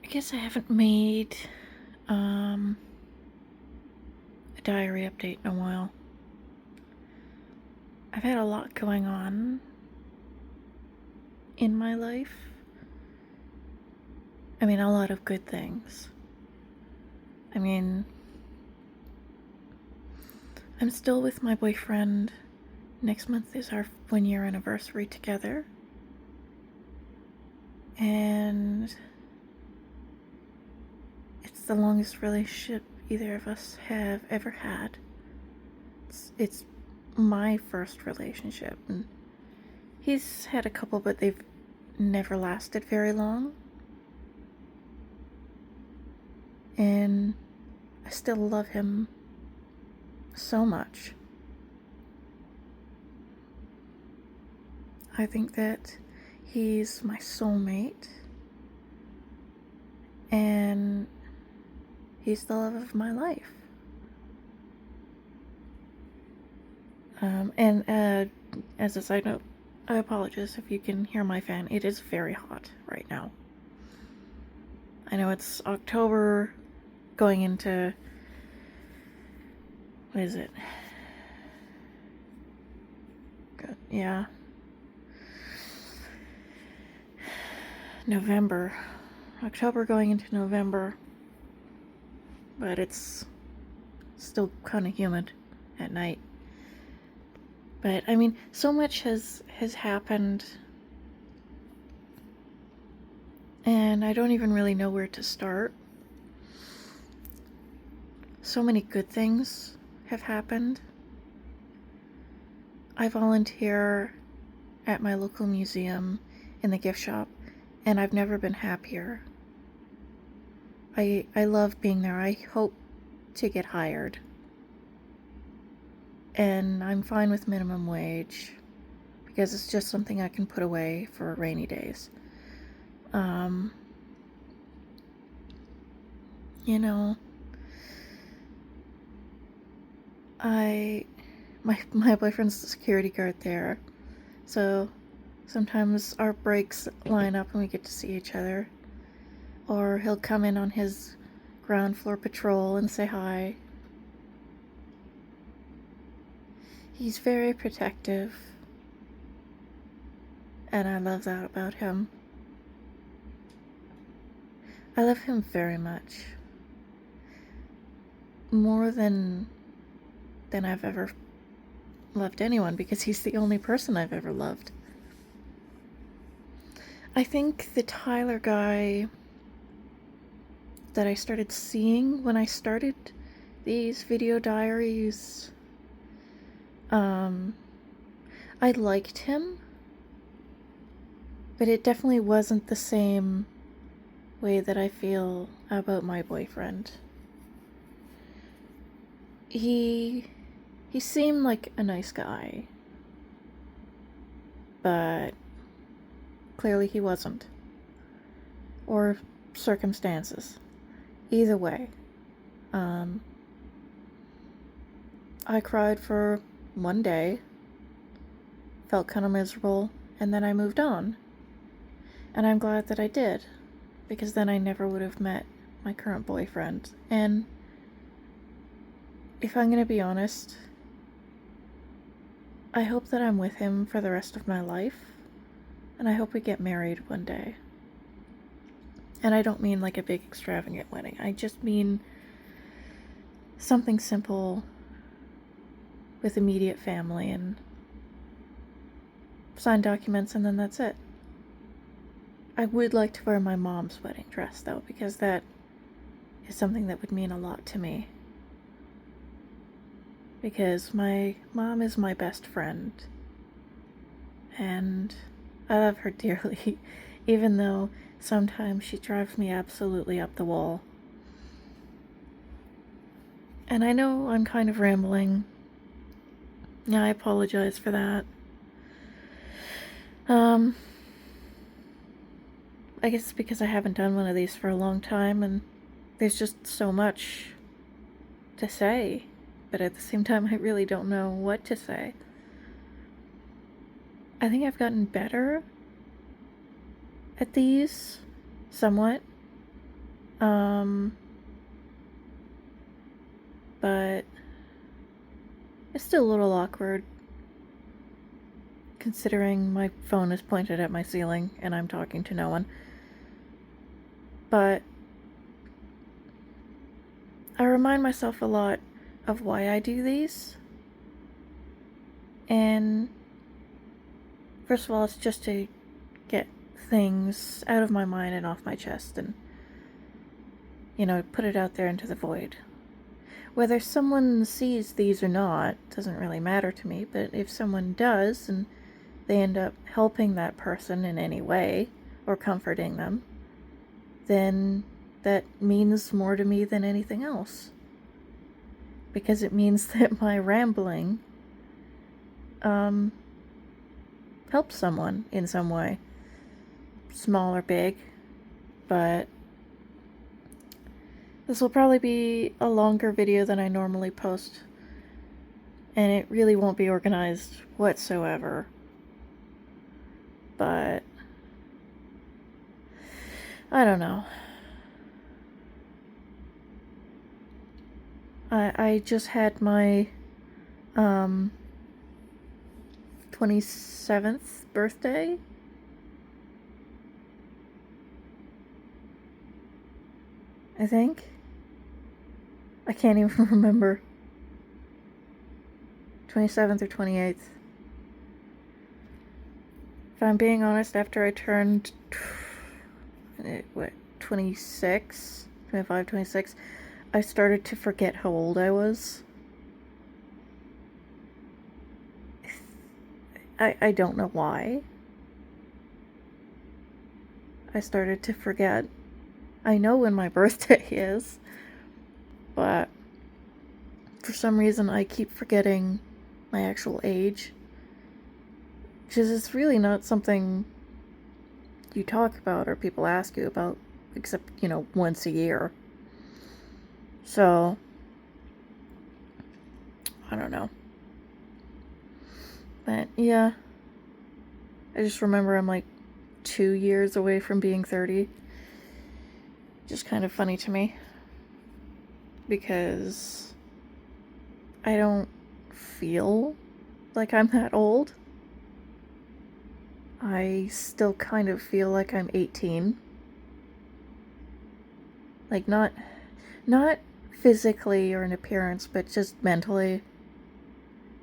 guess I haven't made a diary update in a while. I've had a lot going on in my life. I mean, a lot of good things. I mean, I'm still with my boyfriend. Next month is our 1-year anniversary together. And it's the longest relationship either of us have ever had. It's my first relationship, and he's had a couple, but they've never lasted very long. And I still love him so much. I think that he's my soulmate, and he's the love of my life. As a side note, I apologize if you can hear my fan. It is very hot right now. I know it's October, going into, what is it? Good. Yeah. November. October going into November. But it's still kind of humid at night. But I mean, so much has happened, and I don't even really know where to start. So many good things have happened. I volunteer at my local museum in the gift shop, and I've never been happier. I love being there. I hope to get hired. And I'm fine with minimum wage because it's just something I can put away for rainy days. You know, my boyfriend's the security guard there, so sometimes our breaks line up and we get to see each other. Or he'll come in on his ground floor patrol and say hi. He's very protective, and I love that about him. I love him very much. More than I've ever loved anyone, because he's the only person I've ever loved. I think the Tyler guy that I started seeing when I started these video diaries, I liked him, but it definitely wasn't the same way that I feel about my boyfriend. He seemed like a nice guy, but clearly he wasn't. Or circumstances. Either way. I cried for one day, felt kind of miserable, and then I moved on. And I'm glad that I did, because then I never would have met my current boyfriend. And if I'm gonna be honest, I hope that I'm with him for the rest of my life, and I hope we get married one day. And I don't mean like a big extravagant wedding. I just mean something simple with immediate family and sign documents, and then that's it. I would like to wear my mom's wedding dress, though, because that is something that would mean a lot to me. Because my mom is my best friend, and I love her dearly, even though sometimes she drives me absolutely up the wall. And I know I'm kind of rambling. Yeah, I apologize for that. I guess it's because I haven't done one of these for a long time, and there's just so much to say, but at the same time, I really don't know what to say. I think I've gotten better at these, somewhat. Um, but it's still a little awkward considering my phone is pointed at my ceiling and I'm talking to no one. But I remind myself a lot of why I do these. And first of all, it's just to get things out of my mind and off my chest and, put it out there into the void. Whether someone sees these or not doesn't really matter to me, but if someone does and they end up helping that person in any way or comforting them, then that means more to me than anything else. Because it means that my rambling helps someone in some way, small or big. But this will probably be a longer video than I normally post, and it really won't be organized whatsoever. But I don't know. I just had my 27th birthday. I think. I can't even remember. 27th or 28th. If I'm being honest, after I turned 26, 25, 26, I started to forget how old I was. I don't know why. I started to forget. I know when my birthday is, but for some reason I keep forgetting my actual age. Because it's really not something you talk about or people ask you about, except, once a year. So, I don't know. But yeah, I just remember I'm like 2 years away from being 30. Just kind of funny to me. Because I don't feel like I'm that old. I still kind of feel like I'm 18. Like, not physically or in appearance, but just mentally.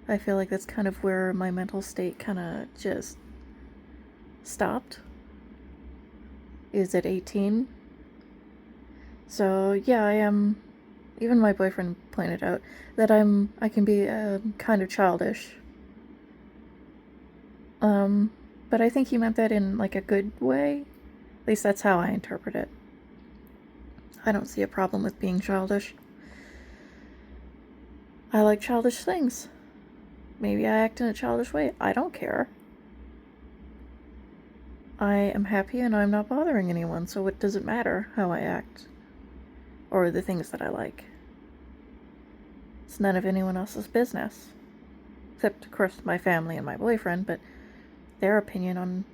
I feel like that's kind of where my mental state kind of just stopped. Is at 18. So, yeah, I am. Even my boyfriend pointed out that I can be kind of childish. But I think he meant that in like a good way. At least that's how I interpret it. I don't see a problem with being childish. I like childish things. Maybe I act in a childish way. I don't care. I am happy and I'm not bothering anyone, so it doesn't matter how I act. Or the things that I like. It's none of anyone else's business. Except, of course, my family and my boyfriend, but their opinion on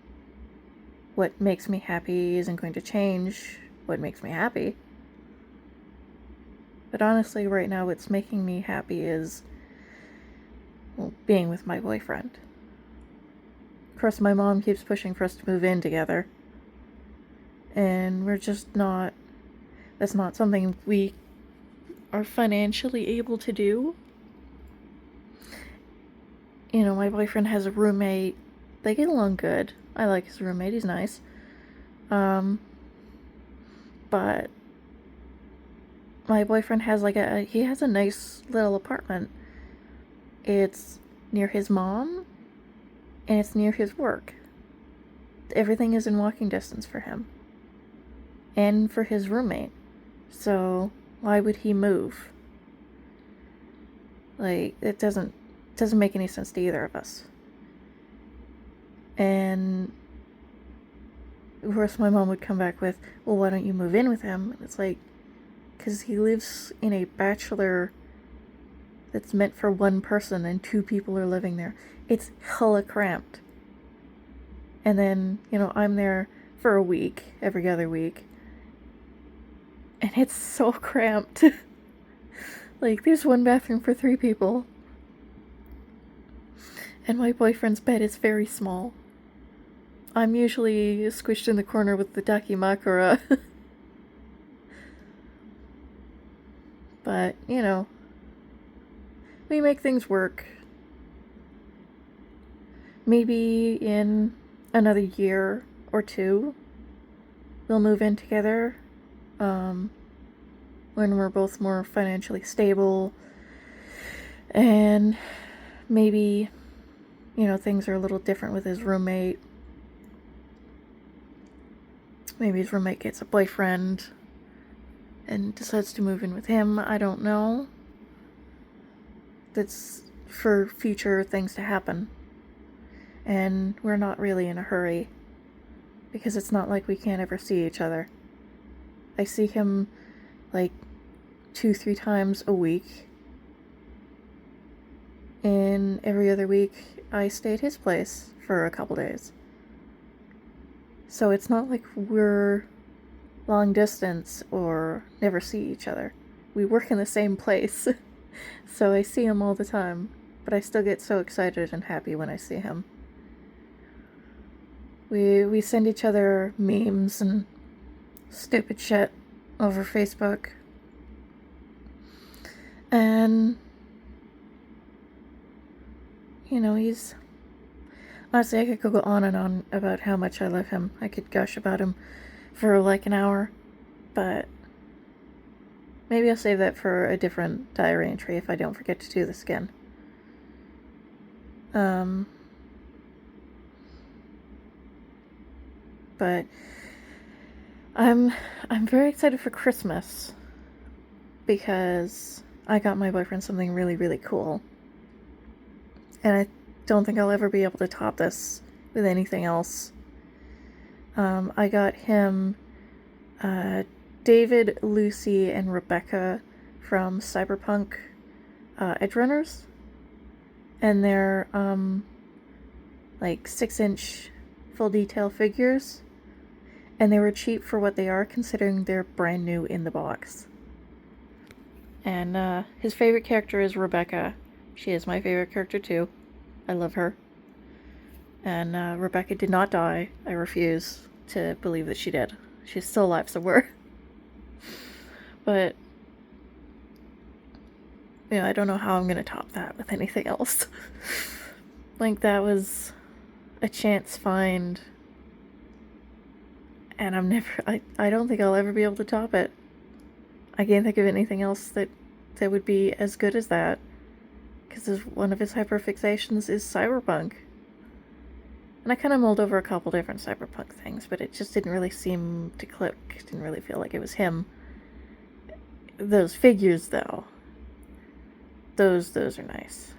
what makes me happy isn't going to change what makes me happy. But honestly, right now, what's making me happy is, being with my boyfriend. Of course, my mom keeps pushing for us to move in together. And we're just not... That's not something we are financially able to do. My boyfriend has a roommate. They get along good. I like his roommate. He's nice. But my boyfriend has he has a nice little apartment. It's near his mom, and it's near his work. Everything is in walking distance for him. And for his roommate. So, why would he move? It doesn't make any sense to either of us. And of course my mom would come back with, well, why don't you move in with him? And it's like, because he lives in a bachelor that's meant for one person and 2 people are living there. It's hella cramped. And then, I'm there for a week, every other week. And it's so cramped. Like, there's one bathroom for 3 people. And my boyfriend's bed is very small. I'm usually squished in the corner with the Dakimakura. But, you know, we make things work. Maybe in another year or 2, we'll move in together. When we're both more financially stable. And maybe, you know, things are a little different with his roommate. Maybe his roommate gets a boyfriend and decides to move in with him. I don't know. That's for future things to happen. And we're not really in a hurry, because it's not like we can't ever see each other. I see him like 2-3 times a week. And every other week I stay at his place for a couple days. So it's not like we're long distance or never see each other. We work in the same place. So I see him all the time, but I still get so excited and happy when I see him. We send each other memes and stupid shit over Facebook. And, you know, he's... Honestly, I could go on and on about how much I love him. I could gush about him for like an hour. But maybe I'll save that for a different diary entry if I don't forget to do this again. But I'm very excited for Christmas, because I got my boyfriend something really, really cool. And I don't think I'll ever be able to top this with anything else. I got him David, Lucy, and Rebecca from Cyberpunk Edgerunners. And they're like 6-inch full detail figures. And they were cheap for what they are, considering they're brand new in the box. And his favorite character is Rebecca. She is my favorite character too. I love her. And Rebecca did not die. I refuse to believe that she did. She's still alive somewhere. But, you know, I don't know how I'm gonna top that with anything else. Like, that was a chance find. And I don't think I'll ever be able to top it. I can't think of anything else that would be as good as that. Because one of his hyperfixations is cyberpunk. And I kind of mulled over a couple different cyberpunk things, but it just didn't really seem to click. It didn't really feel like it was him. Those figures, though. Those are nice.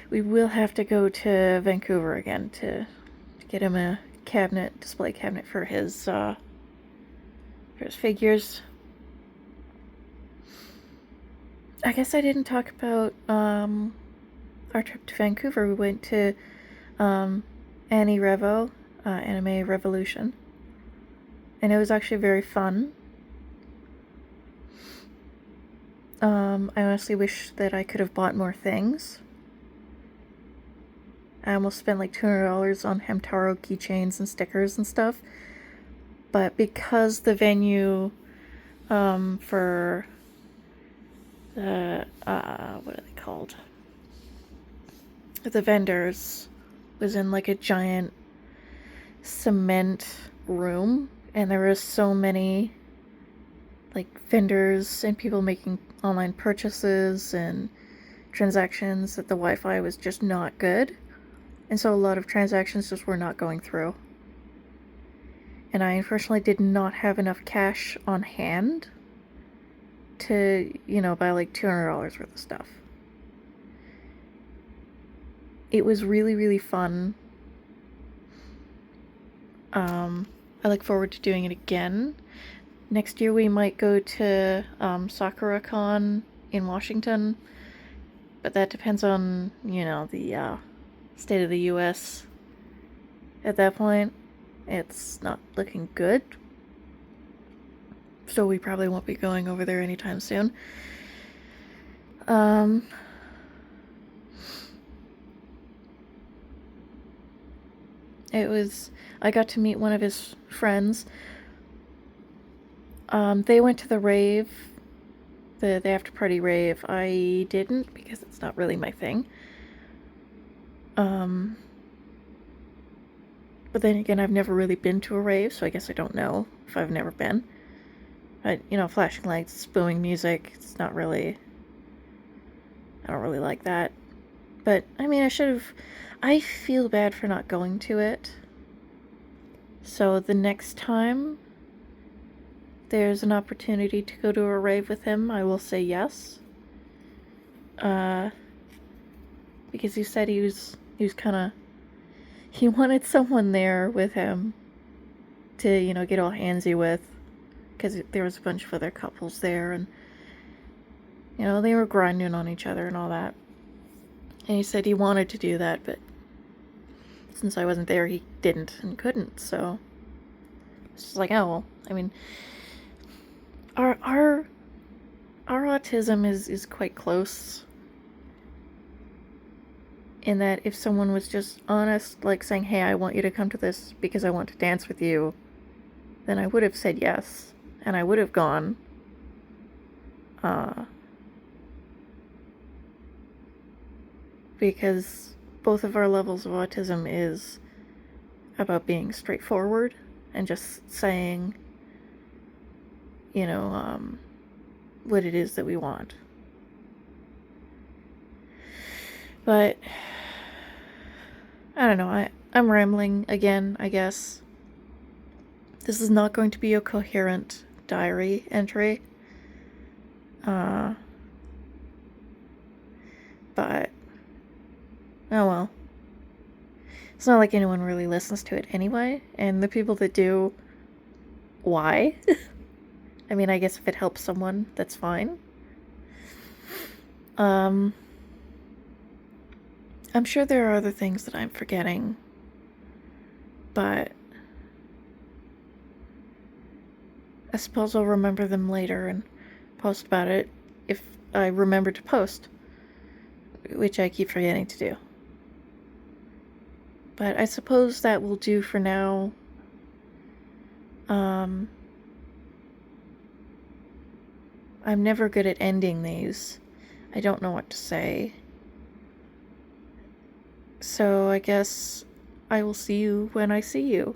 We will have to go to Vancouver again to get him a display cabinet for his figures. I guess I didn't talk about our trip to Vancouver. We went to Annie Revo, Anime Revolution, and it was actually very fun. I honestly wish that I could have bought more things. I almost spent like $200 on Hamtaro keychains and stickers and stuff. But because the venue for the, what are they called? The vendors was in like a giant cement room, and there were so many like vendors and people making online purchases and transactions that the Wi-Fi was just not good. And so a lot of transactions just were not going through. And I unfortunately did not have enough cash on hand to, you know, buy like $200 worth of stuff. It was really, really fun. I look forward to doing it again. Next year we might go to SakuraCon in Washington. But that depends on, you know, the state of the US at that point. It's not looking good. so we probably won't be going over there anytime soon. Um, I got to meet one of his friends. They went to the rave, the after party rave. I didn't because it's not really my thing. But then again, I've never really been to a rave, so I guess I don't know if I've never been. But, flashing lights, booing music, it's not really... I don't really like that. But, I mean, I feel bad for not going to it. So the next time there's an opportunity to go to a rave with him, I will say yes. Because he said he was kind of... He wanted someone there with him to, get all handsy with. Because there was a bunch of other couples there, and, they were grinding on each other and all that. And he said he wanted to do that, but since I wasn't there, he didn't and couldn't, so... It's just like, oh, well, I mean... Our autism is quite close. In that if someone was just honest, like saying, hey, I want you to come to this because I want to dance with you, then I would have said yes. And I would have gone. Because both of our levels of autism is about being straightforward and just saying, what it is that we want. But, I don't know, I'm rambling again, I guess. This is not going to be a coherent diary entry. But, oh well. It's not like anyone really listens to it anyway, and the people that do, why? I mean, I guess if it helps someone, that's fine. I'm sure there are other things that I'm forgetting, but I suppose I'll remember them later and post about it if I remember to post, which I keep forgetting to do. But I suppose that will do for now. I'm never good at ending these. I don't know what to say. So I guess I will see you when I see you.